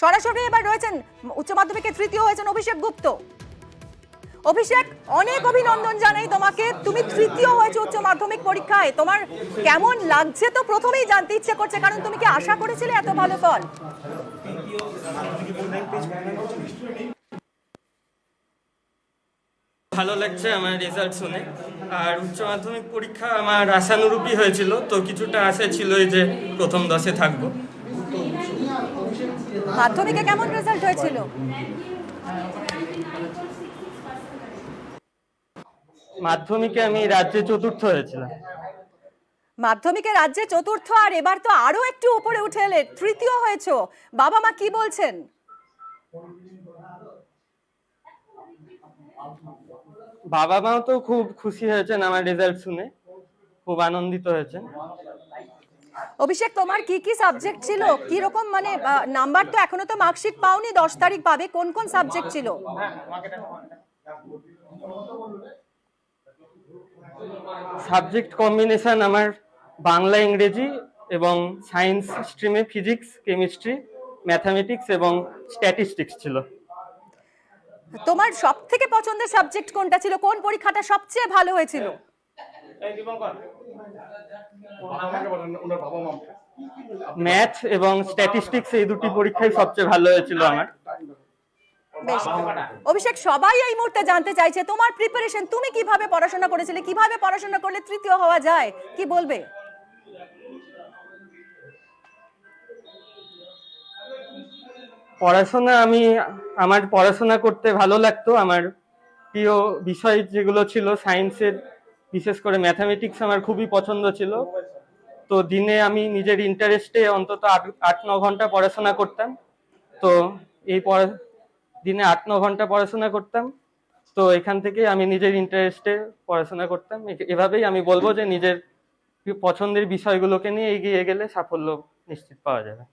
সরাসরি এবার রয়েছেন উচ্চ মাধ্যমিকে তৃতীয় হয়েছেন অভিষেক গুপ্ত। অভিষেক, অনেক অভিনন্দন জানাই তোমাকে, তুমি তৃতীয় হয়েছে উচ্চ মাধ্যমিক পরীক্ষায়। তোমার কেমন লাগছে তো প্রথমেই জানতে ইচ্ছে করছে, কারণ তুমি কি আশা করেছিলে এত ভালো ফল? ভালো লাগছে আমার রেজাল্ট শুনে। আর উচ্চ মাধ্যমিক পরীক্ষা আমার আশানুরূপই হয়েছিল, তো কিছুটা আশা ছিল যে প্রথম 10-এ থাকবো। মাধ্যমিকে কেমন রেজাল্ট হয়েছিল? মাধ্যমিকে আমি রাজ্যে চতুর্থ হয়েছিলাম। মাধ্যমিকে রাজ্যে চতুর্থ, আর এবার তো আরো একটু উপরে উঠে এলে, তৃতীয় হয়েছো। বাবা মা কি বলছেন? বাবা মাও তো খুব খুশি হয়েছেন আমার রেজাল্ট শুনে, খুব আনন্দিত হয়েছেন। অভিষেক, তোমার কি কি সাবজেক্ট ছিল, কি রকম মানে নাম্বার তো এখনো তো মার্কশিট পাওনি, 10 তারিখ পাবে, কোন কোন সাবজেক্ট ছিল? সাবজেক্ট কম্বিনেশন আমার বাংলা, ইংরেজি এবং সায়েন্স স্ট্রিমে ফিজিক্স, কেমিস্ট্রি, ম্যাথামেটিক্স এবং স্ট্যাটিস্টিক্স ছিল। তোমার সব থেকে পছন্দের সাবজেক্ট কোনটা ছিল? কোন পরীক্ষাটা সবচেয়ে ভালো হয়েছিল? ম্যাথ এবং স্ট্যাটিস্টিক্স, এই দুটি পরীক্ষাই সবচেয়ে ভালো হয়েছিল আমার। বেশ অভিষেক, সবাই এই মুহূর্তে জানতে চাইছে তোমার প্রিপারেশন, তুমি কিভাবে পড়াশোনা করেছিলে, কিভাবে পড়াশোনা করলে তৃতীয় হওয়া যায়, কি বলবে? আমার পড়াশোনা করতে ভালো লাগতো। আমার প্রিয় বিষয় যেগুলো ছিল সায়েন্সের, বিশেষ করে ম্যাথামেটিক্স আমার খুবই পছন্দ ছিল। তো দিনে আমি নিজের ইন্টারেস্টে অন্তত 8-9 ঘন্টা পড়াশোনা করতাম। তো এই দিনে 8-9 ঘন্টা পড়াশোনা করতাম। তো এখান থেকে আমি নিজের ইন্টারেস্টে পড়াশোনা করতাম। এভাবেই আমি বলবো যে নিজের পছন্দের বিষয়গুলোকে নিয়ে এগিয়ে গেলে সাফল্য নিশ্চিত পাওয়া যাবে।